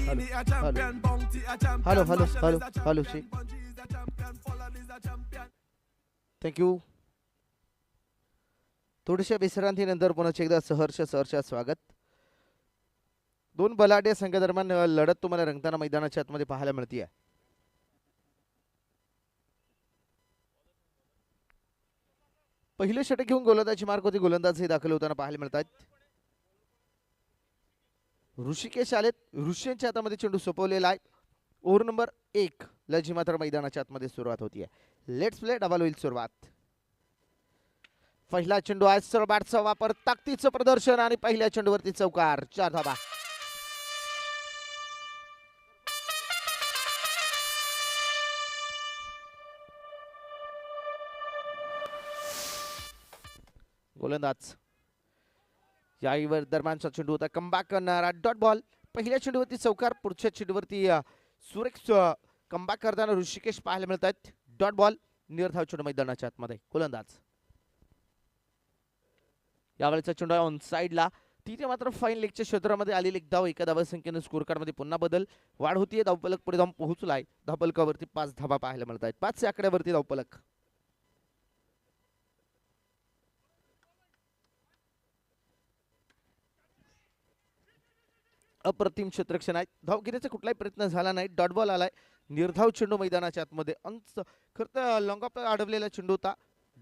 Hello hello hello hello thank you. थोडीशा विश्रांतीनंतर पुन्हा एकदा सहर्ष स्वागत. दोन बलाढ्य संघादरम्यान लढत तुम्हाला रंगताना मैदानाच्या आतमध्ये पाहायला मिळते. पहिले षटक घेऊन गोलंदाजी मार्क होती, गोलंदाजही दाखल होताना पाहायला मिळतात. ऋषिकेश आलेत. ऋषींच्या हातामध्ये चेंडू सोपवलेला आहे. ओव्हर नंबर 1 लजी मात्र मैदानाच्या आतमध्ये सुरुवात होतीये. Let's play. डबल होईल सुरुवात. पहिला चेंडू आहे. सरळ बॅटचा वापर, ताकदीचं प्रदर्शन आणि पहिल्या चेंडूवरती चौकार. 4 धाबा. गोलंदाज यावर दरम्यानचा चेंडू होता. कमबॅक करणारा डॉट बॉल. पहिल्या चेंडूवरती चौकार. पुढच्या चेंडूवरती सुरेख कमबॅक करताना ऋषिकेश पाहायला मिळतात. Dot ball. निर्धाव चेंडू मैदानाच्या आतमध्ये. गोलंदाज यावेळेचा चेंडू ऑन साइडला. तिथे मात्र फाईन लेगच्या क्षेत्रामध्ये आलेली एक धाव. एका धावसंख्येने स्कोर कार्ड मध्ये पुन्हा बदल. वाढ होतीये. धावफलक पुढे जाऊन पोहोचलाय. धावफलकावरती 5 धावा पाहायला मिळतात. 5 च्या आकड्यावरती धावफलक. अप्रतिम क्षेत्ररक्षण आहे. धाव घेण्याचा कुठलाही प्रयत्न झाला नाही. डॉट बॉल आलाय. निर्धाव चेंडू मैदानाच्या आतमध्ये. अंच खरं तर लॉंग ऑफ अडवलेला चेंडू होता.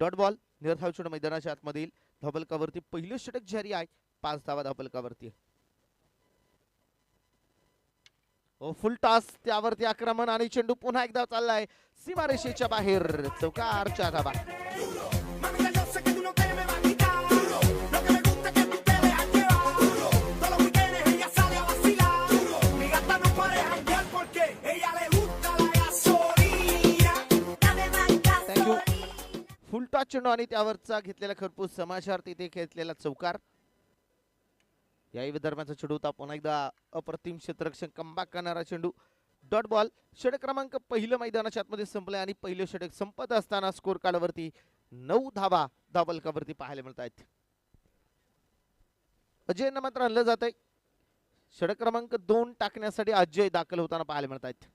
Dot ball. निर्धाव चेंडू मैदानाच्या आतमध्ये येईल. धावफलकावरती पहिलं षटक जारी आहे. 5 धावा धावफलकावरती. फुल टॉस. त्यावरती आक्रमण आणि चेंडू पुन्हा एकदा चाललाय सीमारेषेच्या बाहेर. चौकार. 4 धावा. फुलटॉस चेंडू आणि त्यावरचा घेतलेला खरपूस समाचार. तिथे घेतलेला चौकार. याही दरम्यानचा चेंडू होता. पुन्हा एकदा अप्रतिम क्षेत्ररक्षण. कमबॅक करणारा चेंडू. Dot ball. षटक क्रमांक पहिलं मैदानाच्या आतमध्ये संपलंय आणि पहिलं षटक संपत असताना स्कोर कार्डवरती 9 धावा धावफलकावरती पाहायला मिळत आहेत. अजयनं मात्र आणलं जात आहे. षटक क्रमांक 2 टाकण्यासाठी अजय दाखल होताना पाहायला मिळत आहेत.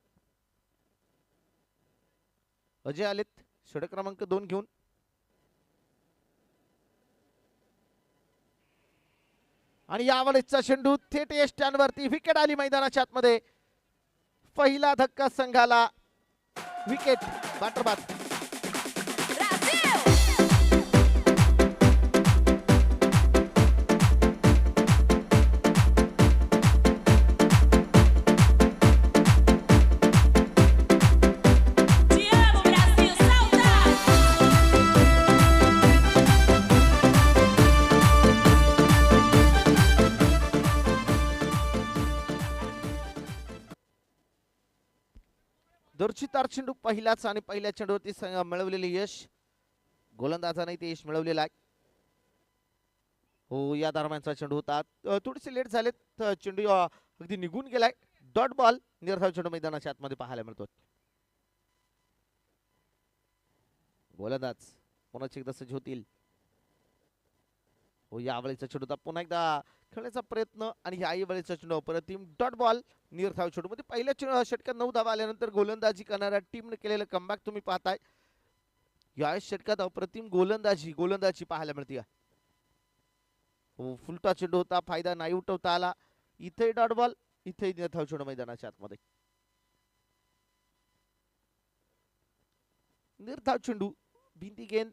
अजय आलेत षटक क्रमांक 2 घेऊन. आणि यावेळेसचा चेंडू थेट यष्ट्यांवरती. विकेट आली मैदानाच्या आतमध्ये. पहिला धक्का संघाला. विकेट. बॅटर बाद. दर्शितार चेंडू पहिलाच आणि पहिल्या चेंडूवरती मिळवलेले यश. गोलंदाजाने ते यश मिळवलेलं आहे. हो, या दरम्यानचा चेंडू होता. थोडेसे लेट झालेत. चेंडू अगदी निघून गेलाय. Dot ball. निर्धाव चेंडू मैदानाच्या आतमध्ये पाहायला मिळतो. गोलंदाज पुन्हा एकदा सज्ज होतील. हो, यावेळेचा चेंडू होता. पुन्हा एकदा खेळण्याचा प्रयत्न आणि ह्याही वेळेचा चेंडू अप्रतिम. Dot ball. निर्धाव चेंडू मध्ये पहिल्या षटकात 9 धावा आल्यानंतर गोलंदाजी करणाऱ्या टीमने केलेलं कमबॅक तुम्ही पाहताय. या षटकात अप्रतिम गोलंदाजी पाहायला मिळते. हो, फुलटा चेंडू होता. फायदा नाही उठवता आला. इथे डॉट बॉल. इथे निर्धाव चेंडू मैदानाच्या आतमध्ये. निर्धाव चेंडू. भिंती गेंद.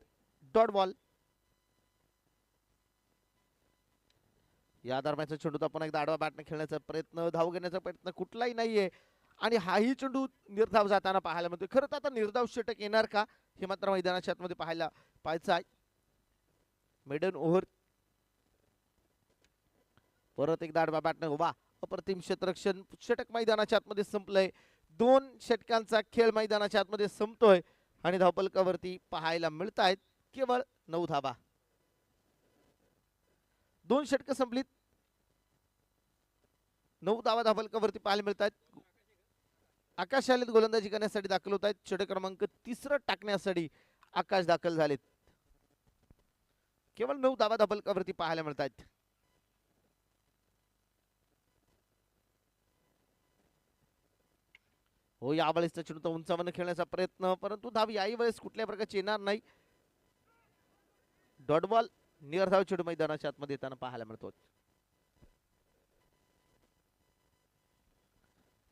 Dot ball. या दरम्यानचा चेंडू तर पुन्हा एकदा आडवा बॅटने खेळण्याचा प्रयत्न. धाव घेण्याचा प्रयत्न कुठलाही नाहीये. आणि हाही चेंडू निर्धाव जाताना पाहायला मिळतो. खरं तर आता निर्धाव षटक येणार का हे मात्र मैदानाच्या आतमध्ये पाहायचं आहे. Maiden over. परत एकदा आडवा बॅटने उभा. अप्रतिम क्षेत्ररक्षण. षटक मैदानाच्या आतमध्ये संपलंय. 2 षटकांचा खेळ मैदानाच्या आतमध्ये संपतोय आणि धावफलकावरती पाहायला मिळत आहेत केवळ 9 धावा. 2 षटकं संपलीत. 9 धावा धावफलकावरती पाहायला मिळतात. आकाश आलेत गोलंदाजी करण्यासाठी दाखल होत आहेत. षटक क्रमांक 3 टाकण्यासाठी आकाश दाखल झालेत. केवळ 9 धावा धावफलकावरती पाहायला मिळतात. हो, यावेळेस चेंडू तो उंचावरून खेळण्याचा प्रयत्न, परंतु धाव याही वेळेस कुठल्या प्रकारची येणार नाही. डॉट बॉल नियर धाव चेंडू मैदानाच्या आतमध्ये येताना पाहायला मिळतो.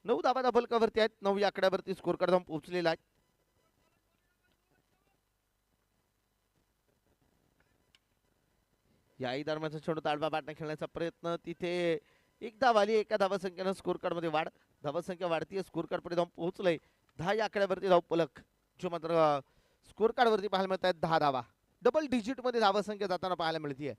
9 धावा फलकावरती आहेत. 9 या आकड्यावरती स्कोर कार्ड जाऊन पोहोचलेला आहे. याही दरम्यानचा चेंडू ताडवा बॅटने खेळण्याचा प्रयत्न, तिथे एक धाव आली. एका धावसंख्येनं स्कोर कार्ड मध्ये वाढ. धावसंख्या वाढतीये, स्कोर कार्ड पुढे जाऊन पोहोचलंय. 10 या आकड्यावरती धाव फलक, जो मात्र स्कोर कार्ड वरती पाहायला मिळत आहेत 10 धावा. डबल डिजिट मध्ये धावसंख्या जाताना पाहायला मिळतीये.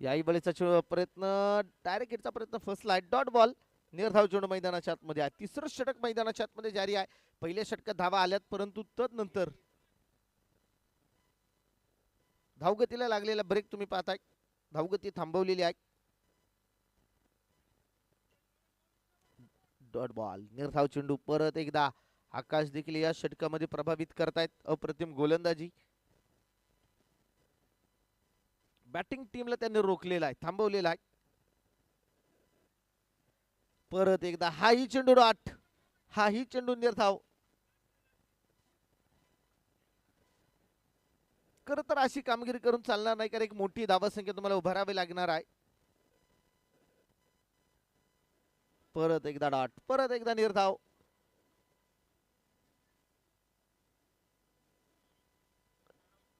याही बळीचा प्रयत्न, डायरेक्ट हिटचा प्रयत्न फसलाय. डॉट बॉल नियर धाव चेंडू मैदानाच्या आतमध्ये आहे. तिसरं षटक मैदानाच्या आतमध्ये जारी आहे. पहिल्या षटकात धावा आल्यात, परंतु तदनंतर धावगतीला लागलेला ब्रेक तुम्ही पाहताय. धावगती थांबवलेली आहे. डॉट बॉल नियर धाव चेंडू. परत एकदा आकाश देखील या षटकामध्ये प्रभावित करतायत. अप्रतिम गोलंदाजी. बॅटिंग टीमला त्यांनी रोखलेला आहे, थांबवलेला आहे. परत एकदा हाही चेंडू डॉट, हाही चेंडू निर्धाव. खरं तर अशी कामगिरी करून चालणार नाही, कारण एक मोठी धावसंख्या तुम्हाला उभारावी लागणार आहे. परत एकदा डॉट, परत एकदा निर्धाव.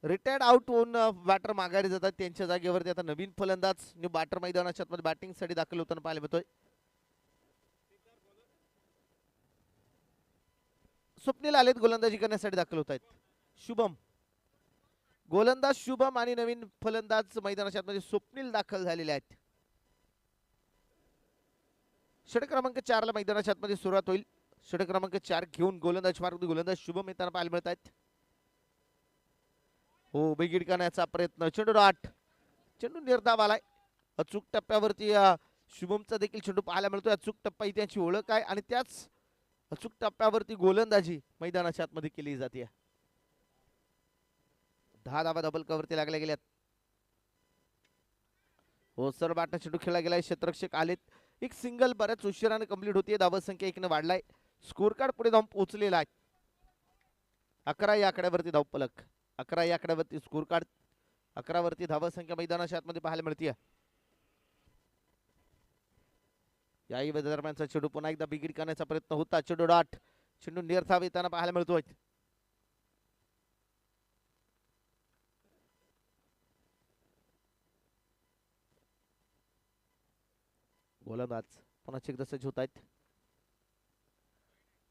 रिटायर्ड आउट होऊन बॅटर माघारी जातात. त्यांच्या जागेवरती आता नवीन फलंदाज न्यू बॅटर मैदानाच्या आतमध्ये बॅटिंग साठी दाखल होताना पाहायला मिळतोय. स्वप्नील आलेत गोलंदाजी करण्यासाठी दाखल होत आहेत. शुभम गोलंदाज, शुभम आणि नवीन फलंदाज मैदानाच्या आतमध्ये स्वप्नील दाखल झालेले आहेत. षटक क्रमांक 4 ला मैदानाच्या आतमध्ये सुरुवात होईल. षटक क्रमांक 4 घेऊन गोलंदाज मार्ग गोलंदाज शुभम येताना पाहायला मिळत आहेत. हो, बिगिड करण्याचा प्रयत्न, चेंडू डॉट, चेंडू निर्धाव आलाय. अचूक टप्प्यावरती शुभमचा देखील चेंडू पाहायला मिळतोय. अचूक टप्पा ही त्याची ओळख आहे आणि त्याच अचूक टप्प्यावरती गोलंदाजी मैदानाच्या आतमध्ये केली जाते. 10 धावा डबल कवरती लागल्या गेल्यात. हो सर, बॅटने चेंडू खेळला गेलाय. क्षेत्ररक्षक आलेत. एक सिंगल बऱ्याच उशिराने कंप्लीट होतीये. धावसंख्या 1 ने वाढलाय. स्कोर कार्ड पुढे जाऊन पोहोचलेला आहे. 11 या आकड्यावरती धाव फलक, 11 या आकड्यावरती स्कोर कार्ड. 11 वरती धावसंख्या मैदानाच्या आतमध्ये पाहायला मिळते. याही दरम्यानचा चेंडू पुन्हा एकदा बिगिड करण्याचा प्रयत्न होता. चेंडू डॉट, चेंडू निर्धाव येताना पाहायला मिळतोय. गोलंदाज पुन्हा एकदा सज्ज होत आहेत.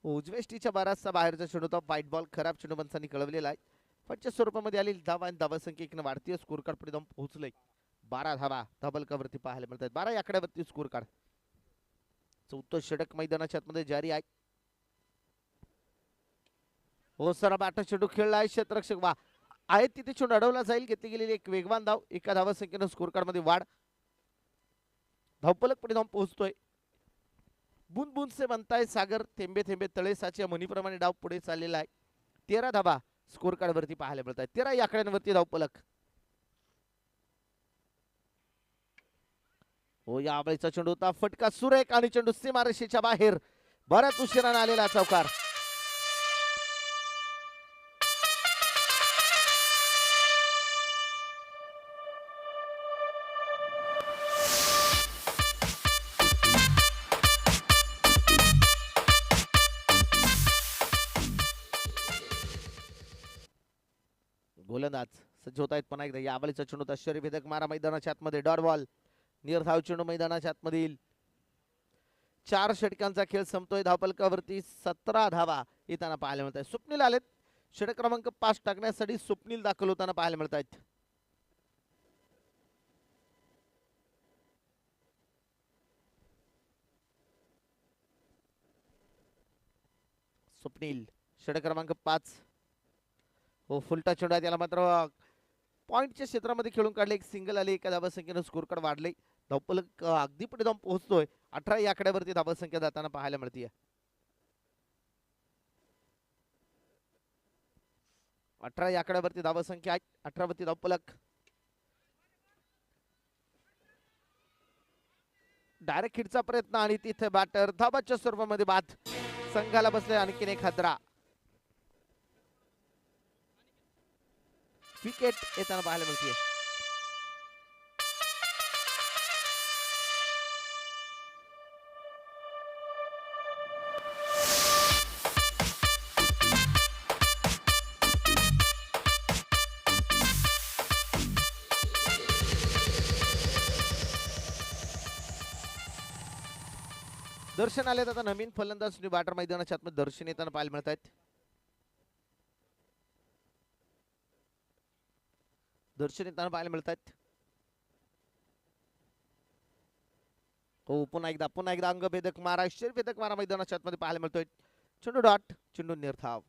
उजवेष्टीच्या बाराचा बाहेरचा चेंडू होता. व्हाईट बॉल खराब चेंडू पंचांनी कळवलेला आहे. पंच स्वरूपामध्ये आलेली धावा आणि धावसंख्या 1 ने वाढतीये. स्कोर कार्ड पुढे जाऊन पोहोचलंय. 12 धावा डबल कवरती पाहायला मिळतात. 12 या आकड्यावरती स्कोर कार्ड. चौथं षटक मैदानाच्या आतमध्ये जारी आहे. हो सर, बॅटर चेंडू खेळला आहे. क्षेत्ररक्षक वा आहे तिथे चेंडू अडवला जाईल. घेतली गेलेली एक वेगवान धाव. एका धावसंख्येनं स्कोर कार्ड मध्ये वाढ. धावफलक पुढे जाऊन पोहोचतोय. बुंद बुंद से बनताय सागर, थेंबे थेंबे तळे साचे म्हणीप्रमाणे डाव पुढे चाललेला आहे. 13 धावा स्कोर कार्ड वरती पाहायला मिळत आहेत. 13 या आकड्यांवरती धावफलक. हो, या आबळीचा चेंडू होता. फटका सुरेख आणि चेंडू सीमारेषेच्या बाहेर. बऱ्याच उशिराने आलेला चौकार. गोलंदाज सज्ज होत आहेत. पुन्हा एकदा या आबळीचा चेंडू होता. शरीरभेदक मारा मैदानाच्या आतमध्ये. डॉट बॉल नियर धाव चेंडू मैदानाच्या आतमध्ये येईल. 4 षटकांचा खेळ संपतोय. धावफलकावरती 17 धावा येताना पाहायला मिळत आहेत. स्वप्नील आलेत. षटक क्रमांक 5 टाकण्यासाठी स्वप्नील दाखल होताना पाहायला मिळत आहेत. स्वप्नील षटक क्रमांक 5. हो, फुलटा चेंडू आहे. त्याला मात्र पॉइंटच्या क्षेत्रामध्ये खेळून काढले. एक सिंगल आले. एका धावसंख्येनं स्कोर कार्ड वाढले. धावफलक अगदी पुढे जाऊन पोहोचतोय. 18 या आकड्यावरती धावसंख्या जाताना पाहायला मिळते. 18 या आकड्यावरती धावसंख्या आहे. 18 वरती धावफलक. डायरेक्ट हिटचा प्रयत्न आणि तिथे बॅटर धाबाच्या स्वरूपामध्ये बाद. संघाला बसले आणखीन एक हादरा. विकेट येताना पाहायला मिळते. दर्शन आले आता नवीन फलंदाज बॅटर मैदानाच्या आतमध्ये दर्शन येताना पाहायला मिळत आहेत. दर्शन येताना पाहायला मिळत आहेत. हो पुन्हा एकदा अंगभेदक मारा, शरीरभेदक मारा मैदानाच्या आतमध्ये पाहायला मिळतोय. चेंडू डॉट, चेंडू निर्धाव.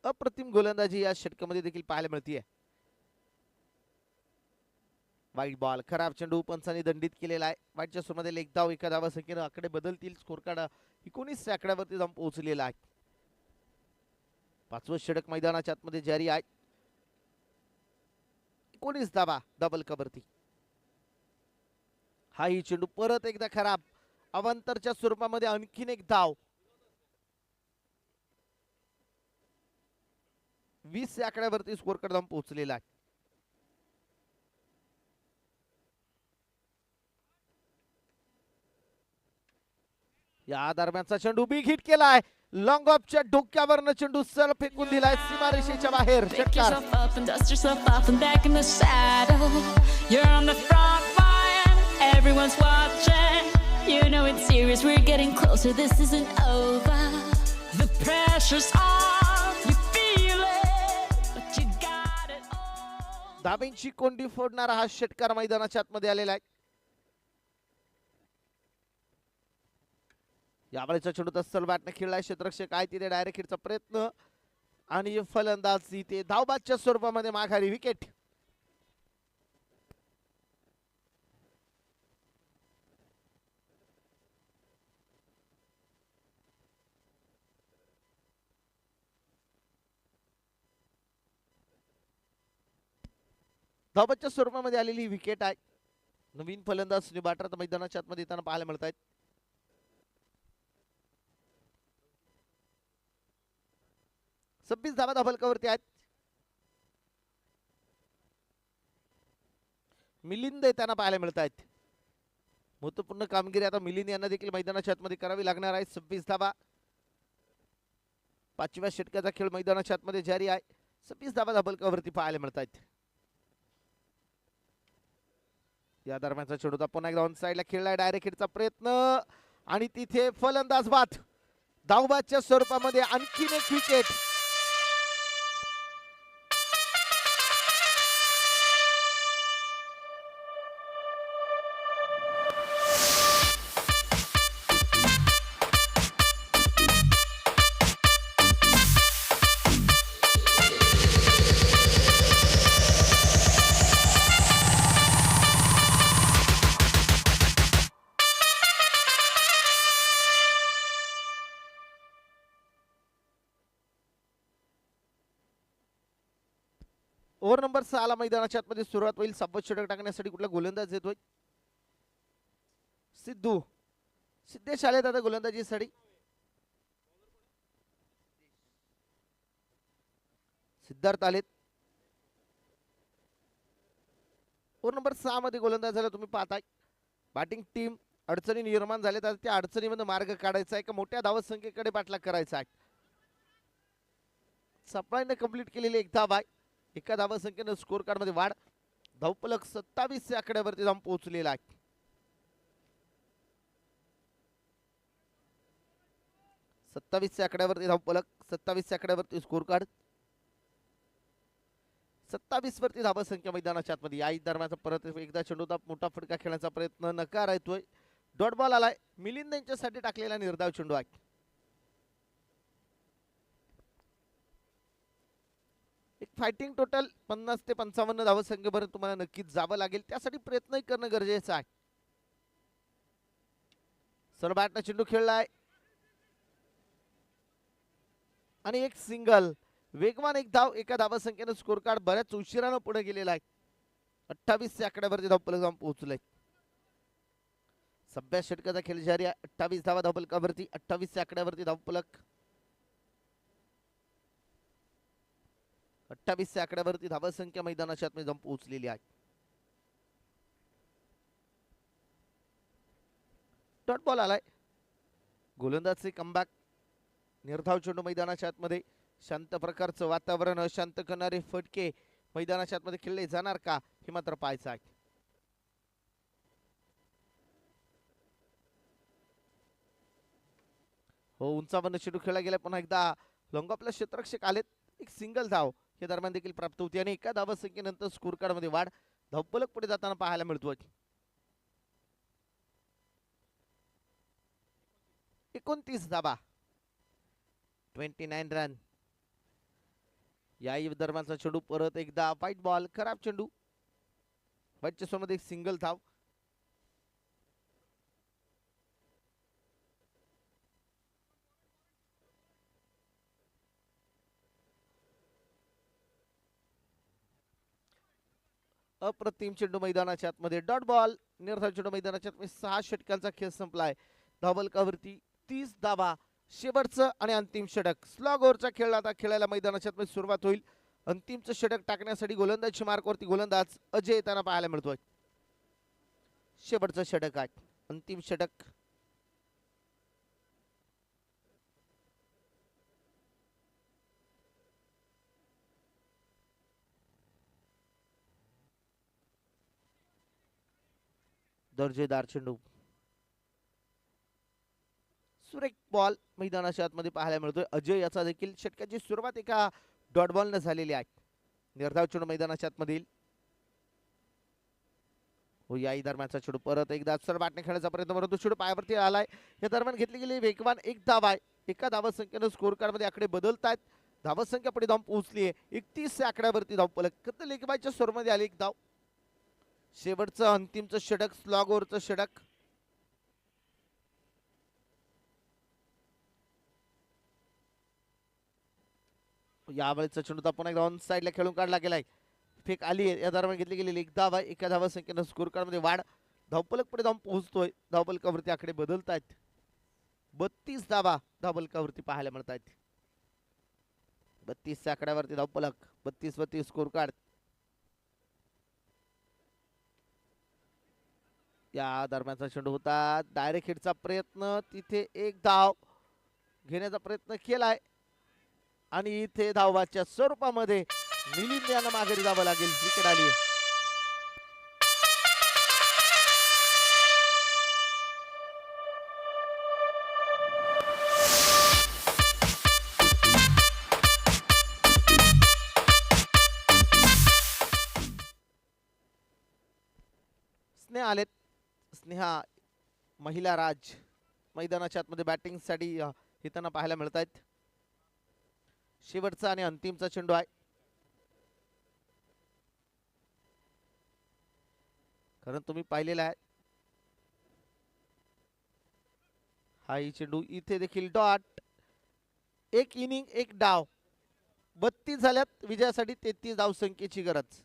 अप्रतिम गोलंदाजी या षटकामध्ये देखील पाहायला मिळते. वाईट बॉल, खराब चेंडू पंचांनी दंडित केलेला आहे. वाईटच्या सुरुवातीला लेग धाव, एका धावा संख्येने आकडे बदलतील. स्कोर कार्ड 19 आकड्यावरती जाऊन पोहोचलेला आहे. पाचवं षटक मैदानाच्या आतमध्ये जारी आहे. 19 धावा डबल कवरती. हा ही चेंडू परत एकदा खराब. अवांतरच्या स्वरूपामध्ये आणखीन एक धाव. 20 आकड्यावरती स्कोर कार्ड जाऊन पोहोचलेला आहे. या दरम्यानचा चेंडू बिग हिट केलाय. लॉंग ऑफच्या डोक्यावरनं चेंडू सरळ फेकून दिलाय सीमारेषेच्या बाहेर. षटकार. Everyone's watching. You know it's serious. We're getting closer. This isn't over. The pressure's on. You feel it, but you got it all. धाबेंची कोंडी फोडणारा हा षटकार मैदानाच्या आतमध्ये आलेला आहे. यावेळेचा चेंडू तस्सल बॅटने खेळलाय. क्षेत्ररक्षक आहे तिथे डायरेक्ट हिटचा प्रयत्न आणि फलंदाज इथे धावबादच्या स्वरूपामध्ये माघारी. विकेट. धावबादच्या स्वरूपामध्ये आलेली विकेट आहे. नवीन फलंदाज बॅटर मैदानाच्या आतमध्ये येताना पाहायला मिळत आहेत. 26 धावा धाबलकावरती आहेत. मिलिंद येताना पाहायला मिळत आहेत. महत्वपूर्ण कामगिरी आता मिलिंद यांना देखील मैदानाच्या आतमध्ये करावी लागणार आहे. 26 धावा. पाचव्या षटकाचा खेळ मैदानाच्या आतमध्ये जारी आहे. 26 धावा धाबलकावरती पाहायला मिळत आहेत. या दरम्यानचा चेंडू पुन्हा एकदा ऑन साइडला खेळलाय. डायरेक्ट हिटचा प्रयत्न आणि तिथे फलंदाज बाद. धावबादच्या स्वरूपामध्ये आणखीन एक विकेट. ओव्हर नंबर 6 ला मैदानाच्या आतमध्ये सुरुवात होईल. 7वे षटक टाकण्यासाठी कुठला गोलंदाज येतोय? सिद्धेश आलेत आता गोलंदाजीसाठी. सिद्धार्थ आलेत. ओव्हर नंबर 6 मध्ये गोलंदाजाला तुम्ही पाहताय. बॅटिंग टीम अडचणी निर्माण झाल्यात. आता त्या अडचणीमध्ये मार्ग काढायचा आहे का मोठ्या धावसंख्येकडे पाठलाग करायचा आहे. सप्लायने कंप्लीट केलेली एक धाव आहे. एका धावसंख्येनं स्कोर कार्ड मध्ये वाढ. धावफलक 27 आकड्यावरती जाऊन पोहोचलेला आहे. 27 आकड्यावरती धावफलक, 27 आकड्यावरती स्कोर कार्ड, 27 वरती धावसंख्या मैदानाच्या आतमध्ये. या दरम्यान परत एकदा चेंडूचा मोठा फटका खेळण्याचा प्रयत्न नकार येतोय. डॉट बॉल आलाय. मिलिंद यांच्यासाठी टाकलेला निर्धाव चेंडू आहे. एक फायटिंग टोटल 50 ते 55 धावसंख्येपर्यंत तुम्हाला नक्कीच जावं लागेल. त्यासाठी प्रयत्नही करणं गरजेचं आहे. सरळ बॅटने चेंडू खेळलाय आणि एक सिंगल. वेगवान एक धाव एका धावसंख्येनं स्कोर कार्ड बऱ्याच उशिरानं पुढे गेलेला आहे. 28 आकड्यावरती धावफलक जाऊन पोहोचलंय. सभ्या षटकाचा खेळ जारी आहे. 28 धावा धावफलकावरती, 28 आकड्यावरती धावफलक. 28 आकड्यावरती धावसंख्या मैदानाच्या आतमध्ये जाऊन पोहोचलेली आहे. डॉट बॉल आलाय. गोलंदाजचे कमबॅक. निर्धाव चेंडू मैदानाच्या आतमध्ये. शांत प्रकारचं वातावरण, अशांत करणारे फटके मैदानाच्या आतमध्ये खेळले जाणार का हे मात्र पाहायचं आहे. हो, उंचावरनं चेंडू खेळला गेला. पुन्हा एकदा लॉंग ऑफला क्षेत्ररक्षक आलेत. एक सिंगल धाव या दरम्यान देखील प्राप्त होती आणि एका धावसंख्येनंतर स्कोर कार्ड मध्ये वाढ धावफलक पुढे जाताना पाहायला मिळतोय. 29 धावा, 29 रन. या दरम्यानचा चेंडू परत एकदा व्हाईट बॉल. खराब चेंडू. व्हाईटच्या सोबत एक सिंगल धाव. अप्रतिम चेंडू मैदानाच्या आतमध्ये. Dot ball. निर्धाव चेंडू मैदानाच्या आतमध्ये. 6 षटकांचा खेळ संपलाय. धावफलकावरती 30 धावा. शेवटचं आणि अंतिम षटक. स्लॉग ओव्हरचा खेळ आता खेळायला मैदानाच्या आतमध्ये सुरुवात होईल. अंतिमचं षटक टाकण्यासाठी गोलंदाजी मार्कवरती गोलंदाज अजय येताना पाहायला मिळतोय. शेवटचं षटक आहे. अंतिम षटक. दर्जेदार चेंडू. सुरेख बॉल मैदानाच्या आतमध्ये पाहायला मिळतोय. अजय याचा देखील षटकाची सुरुवात एका डॉट बॉल न झालेली आहे. निर्धाव चेंडू मैदानाच्या आतमधील. हो, याही दरम्यानचा चेंडू परत एकदा सर बॅटने खेळण्याचा प्रयत्न, परंतु चेंडू पायावरती आलाय. या दरम्यान घेतली गेली वेगवान एक धाव आहे. एका धावसंख्येनं स्कोर कार्ड मध्ये आकडे बदलतायत. धावसंख्या पुढे धाव पोहोचली आहे. 31 आकड्यावरती धावफलक. लेगबायच्या स्वरूपामध्ये आली एक धाव. शेवटचं अंतिमचं षटक. स्लॉग ओव्हरचं षटक. यावेळेचा चेंडू पुन्हा एकदा ऑन साइडला खेळून काढला गेलाय. फेक आली आहे. या दरम्यान घेतली गेलेली एक धाव आहे. एका धावसंख्येनं स्कोर कार्ड मध्ये वाढ. धावफलक पुढे जाऊन पोहोचतोय. धावफलकावरती आकडे बदलतायत. 32 धावा धावफलकावरती पाहायला मिळत आहेत. 32 आकड्यावरती धावफलक. 32 स्कोर कार्ड. या दरम्यानचा चेंडू होता. डायरेक्ट हिटचा प्रयत्न. तिथे एक धाव घेण्याचा प्रयत्न केलाय आणि इथे धावाच्या स्वरूपामध्ये मिलिंद यांना माघारी जावं लागेल. विकेट आली. स्नेहा आलेत. स्नेहा महिला राज मैदानाच्या आतमध्ये बॅटिंग साठी येताना पाहायला मिळत आहेत. शेवटचा आणि अंतिमचा चेंडू आहे. कारण तुम्ही पाहिलेला आहे हा ही चेंडू. इथे देखील डॉट. एक इनिंग एक डाव. 32 झाल्यात. विजयासाठी 33 धाव संख्येची गरज.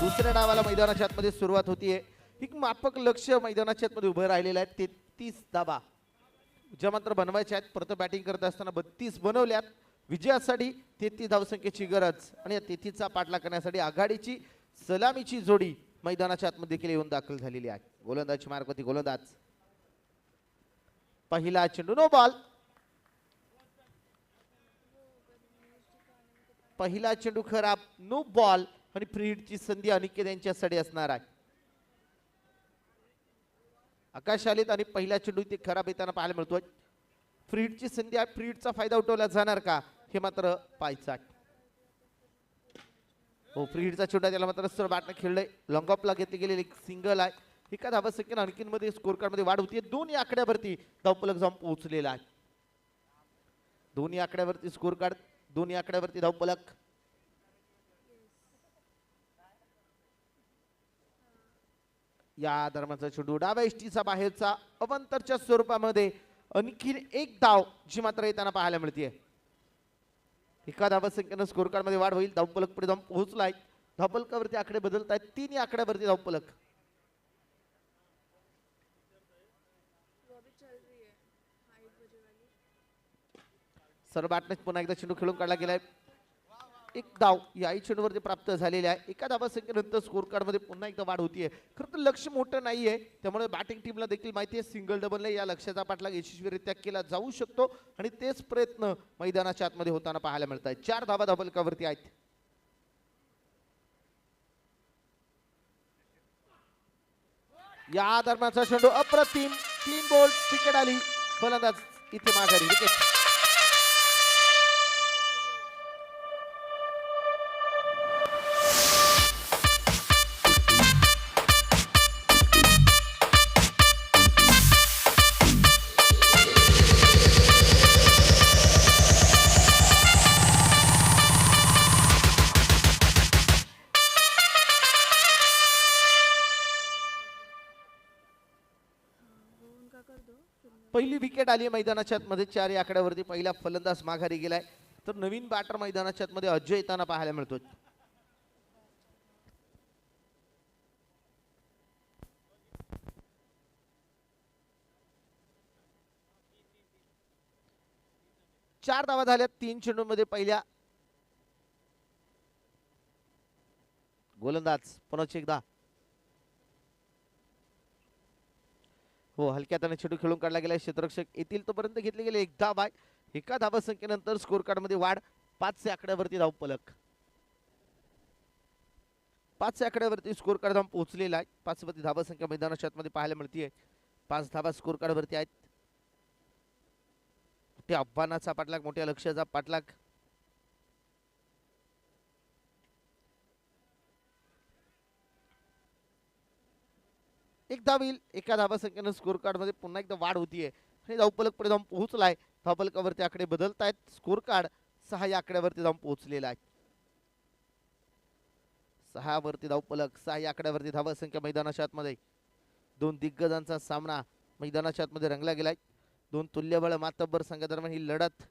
दुसऱ्या डावाला मैदानाच्या आतमध्ये सुरुवात होतीये. एक माफक लक्ष मैदानाच्या आतमध्ये उभं राहिलेलं आहे. 33 धावा ज्या मात्र बनवायच्या आहेत. परत बॅटिंग करत असताना 32 बनवल्यात. विजयासाठी 33 धावसंख्येची गरज आणि या 33चा पाठलाग करण्यासाठी आघाडीची सलामीची जोडी मैदानाच्या आतमध्ये देखील येऊन दाखल झालेली आहे. गोलंदाजी मार्कवरती गोलंदाज. पहिला चेंडू नो बॉल. पहिला चेंडू खराब. नो बॉल आणि फ्री हिटची संधी अनिकेत यांच्यासाठी असणार आहे. आकाश आलेत आणि पहिला चेंडू इथे खराब येताना पाहायला मिळतोय. फ्रीडची संधी आहे, फ्रीडचा फायदा उठवला जाणार का हे मात्र पाहायचं आहे. हो, फ्रीडचा चेंडू त्याला मात्र सरळ बॅटने खेळलंय. लॉंग ऑफला घेतली गेलेली एक सिंगल आहे. एका धावा सेकंद आणखीन मध्ये स्कोर कार्ड मध्ये वाढ होतीये. दोन्ही आकड्यावरती धावफलक जाऊन पोहोचलेला आहे. दोन्ही आकड्यावरती स्कोर कार्ड, दोन्ही आकड्यावरती धावफलक. या दरम्यानचा चेंडू डाव्या इष्टीचा बाहेरचा अवंतरच्या स्वरूपामध्ये आणखीन एक धाव जी मात्र येताना पाहायला मिळते. एका धावा संख्येनं स्कोर कार्ड मध्ये वाढ होईल. धावफलक पुढे जाऊन पोहोचलाय. धावफलकावरती आकडे बदलत आहेत. तिन्ही आकड्यावरती धावफलक. सर बॅटने पुन्हा एकदा चेंडू खेळून काढला गेलाय. एक धाव याही चेंडूवरती प्राप्त झालेली आहे. एका धावा संख्येनंतर स्कोर कार्ड मध्ये पुन्हा एकदा वाढ होतीये. खरं तर लक्ष मोठं नाहीये, त्यामुळे बॅटिंग टीमला देखील माहिती आहे सिंगल डबल या लक्ष्याचा पाठलाग यशस्वीरित्या केला जाऊ शकतो आणि तेच प्रयत्न मैदानाच्या आतमध्ये होताना पाहायला मिळत आहेत. 4 धावा धावफलकावरती आहेत. या दरम्यानचा चेंडू अप्रतिम, 3 बॉल विकेट आली. फलंदाज इथे माघारी. विकेट. पहिली विकेट आली मैदानाच्या आतमध्ये. 4 या आकड्यावरती पहिला फलंदाज माघारी गेलाय. तर नवीन बॅटर मैदानाच्या आतमध्ये अजय येताना पाहायला मिळतोय. चार धावा झाल्या 3 चेंडूंमध्ये. पहिल्या गोलंदाज पुन्हा एकदा. हो, हलक्या हाताने चेंडू खेळून काढला गेला. क्षेत्ररक्षक येतील तोपर्यंत घेतले गेले. एक धाव आहे. एका धावा संख्येनंतर स्कोर कार्ड मध्ये वाढ. 5 आकड्यावरती धावफलक. 5 आकड्यावरती स्कोर कार्ड जाऊन पोहोचलेला आहे. 5 वरती धावा संख्या मैदानाच्या आतमध्ये पाहायला मिळते. 5 धावा स्कोर कार्ड वरती आहेत. मोठ्या आव्हानाचा पाठलाग, मोठ्या लक्ष्याचा पाठलाग. एक धाव येईल. एका धावा संख्येनं स्कोर कार्ड मध्ये पुन्हा एकदा वाढ होतीये आणि धावफलक पुढे जाऊन पोहोचलाय. धावफलकावरती आकडे बदलत आहेत. स्कोर कार्ड 6 या आकड्यावरती जाऊन पोहोचलेला आहे. 6 वरती धावफलक, 6 या आकड्यावरती धावा संख्या मैदानाच्या आतमध्ये. 2 दिग्गजांचा सामना मैदानाच्या आतमध्ये रंगला गेलाय. 2 तुल्यबळ मातब्बर संघादरम्यान ही लढत.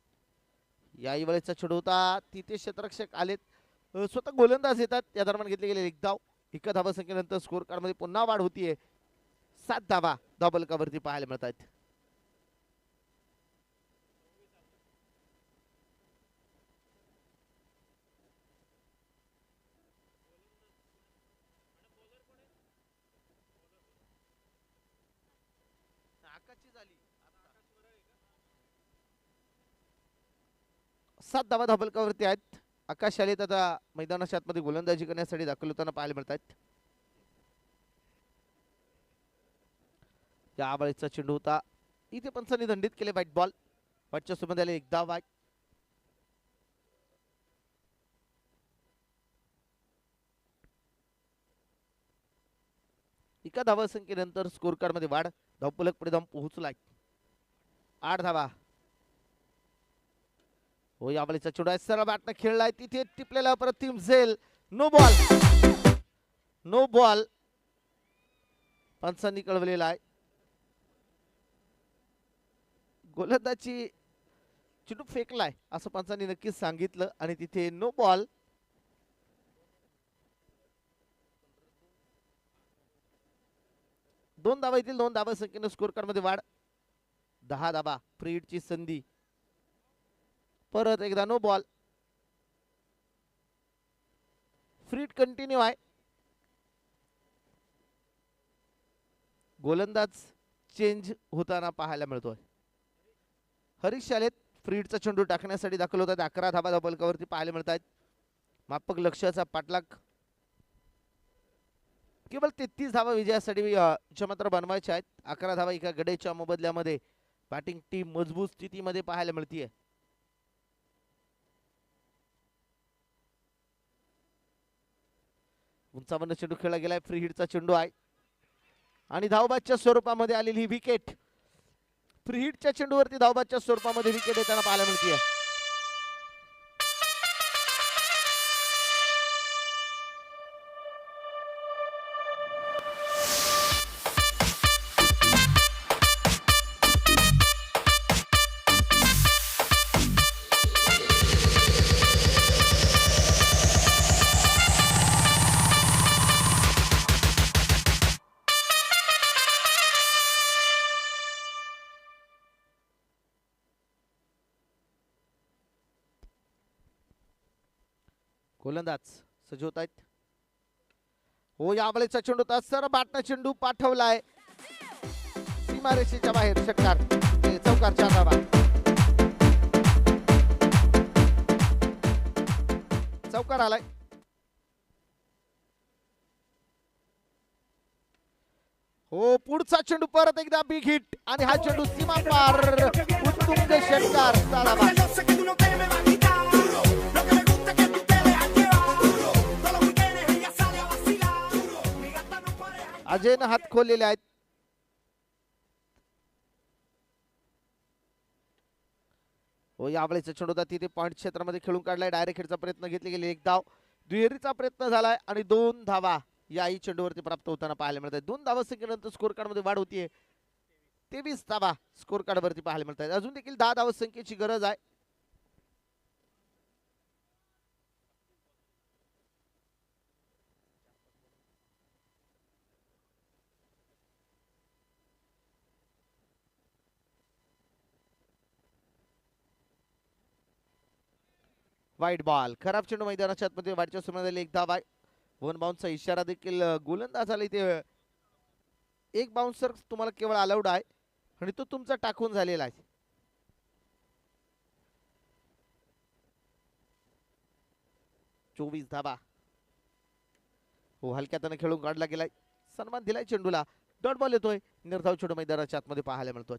याही वेळेचा चेंडू होता. तिथे क्षेत्ररक्षक आलेत. स्वतः गोलंदाज येतात. या दरम्यान घेतले गेले एक धाव. एका धावा संख्येनंतर स्कोर कार्ड मध्ये पुन्हा वाढ होतीये. 7 धावा धावफलकावरती पाहायला मिळत आहेत. सात धावा धावफलकावरती आहेत. आकाश आलेत आता मैदानाच्या आतमध्ये गोलंदाजी करण्यासाठी दाखल होताना पाहायला मिळत आहेत. या वेळेचा चेंडू होता. इथे पंचांनी दंडित केले व्हाईट बॉल. व्हाईटच्या सोबत आले एक धाव आहे. एका धावा संख्येनंतर स्कोर कार्ड मध्ये वाढ. धावफलक पुढे जाऊन पोहोचलाय. 8 धावा. हो, या वेळेचा चेंडू आहे. सरळ बॅटने खेळलाय. तिथे टिपलेला अप्रतिम झेल. No ball. नो बॉल पंचांनी कळवलेला आहे. गोलंदाजी चेंडू फेकलाय असं पंचांनी नक्कीच सांगितलं आणि तिथे नो बॉल. दोन धावा येतील. 2 धावा संख्येनं स्कोर कार्ड मध्ये वाढ. 10 धावा. फ्रीडची संधी. परत एकदा नो बॉल. फ्रीड कंटिन्यू आहे. गोलंदाज चेंज होताना पाहायला मिळतोय. हरीश आलेत फ्रीडचा चेंडू टाकण्यासाठी दाखल होतात. 11 धावा धावफलकावरती पाहायला मिळत आहेत. मापक लक्ष्याचा पाठलाग. केवळ 33 धावा विजयासाठी क्षमता बनवायच्या आहेत. 11 धावा एका गडेच्या मोबदल्यामध्ये बॅटिंग टीम मजबूत स्थितीमध्ये पाहायला मिळतीये. उंचावरनं चेंडू खेळला गेलाय. फ्री हिटचा चेंडू आहे आणि धावबादच्या स्वरूपामध्ये आलेली विकेट. फ्री हिटच्या चेंडूवरती धावबादच्या स्वरूपामध्ये विकेट येताना पाहायला मिळतीये. गोलंदाज सज्ज होत आहेत. हो, यावेळेचा चेंडू होता सर बॅटनं चेंडू पाठवलाय सीमारेषेच्या बाहेर. षटकार चौकार 4 धावा. चौकार आलाय. हो, पुढचा चेंडू परत एकदा बिग हिट आणि हा चेंडू सीमा पार. उत्तुंग षटकार 6 धावा. अजयनं हात खोललेले आहेत. हो, यावेळेचा चेंडू होता तिथे पॉइंट क्षेत्रामध्ये खेळून काढलाय. डायरेक्ट हिटचा प्रयत्न घेतले गेले. एक धाव दुहेरीचा प्रयत्न झालाय आणि 2 धावा याही चेंडूवरती प्राप्त होताना पाहायला मिळत आहेत. 2 धावा संख्येनंतर स्कोर कार्ड मध्ये वाढ होतीये. 23 धावा स्कोर कार्ड वरती पाहायला मिळत आहेत. अजून देखील 10 धावा संख्येची गरज आहे. वाईट बॉल. खराब चेंडू मैदानाच्या आतमध्ये वाढच्या सुमाराला एक धाव आहे. 1 बाउन्सचा इशारा देखील गोलंदाजाला इथे. एक बाउन्सर तुम्हाला केवळ अलाउड आहे आणि तो तुमचा टाकून झालेला आहे. चोवीस धावा. हो, हलक्यात खेळून काढला गेलाय. सन्मान दिलाय चेंडूला. डॉट बॉल येतोय. निर्धाव चेंडू मैदानाच्या आतमध्ये पाहायला मिळतोय.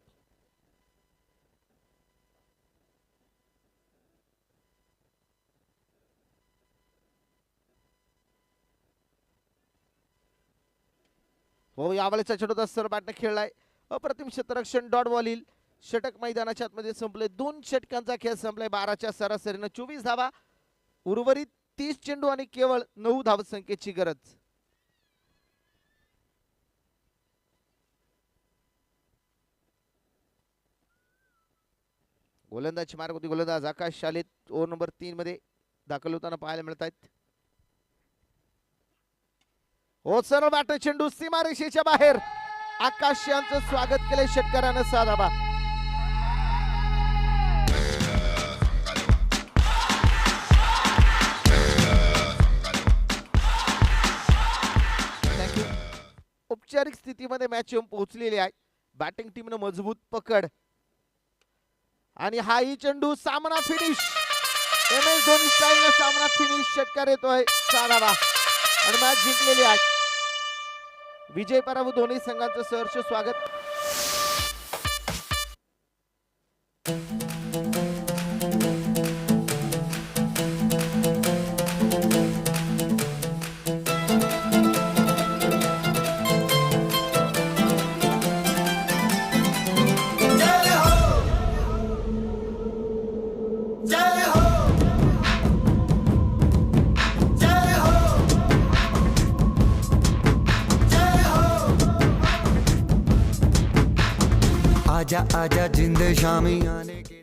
हो, यावेळेचा चेंडू सर बॅटने खेळलाय. अप्रतिम क्षेत्ररक्षण. डॉट बॉल येईल. षटक मैदानाच्या आतमध्ये संपले. 2 षटकांचा खेळ संपलाय. 12च्या सरासरीनं 24 धावा. उर्वरित 30 चेंडू आणि केवळ 9 धावसंख्येची गरज. गोलंदाजी मार्ग होती. गोलंदाज आकाश शालित ओव्हर नंबर 3 मध्ये दाखल होताना पाहायला मिळत आहेत. हो, सरळ बॅट चेंडू सीमारेषेच्या बाहेर. आकाश यांचं स्वागत केले षटकारानं. 6 धावा. थँक्यू. औपचारिक स्थितीमध्ये मॅच येऊन पोहोचलेली आहे. बॅटिंग टीमनं मजबूत पकड आणि हाही चेंडू सामना फिनिश. MS धोनी स्टाईलनं सामना फिनिश. षटकार येतोय. 6 धावा आणि मॅच जिंकलेली आहे. विजय पराभव दोन्ही संघांचं सहर्ष स्वागत. आजा आजा जिंद शामी आने के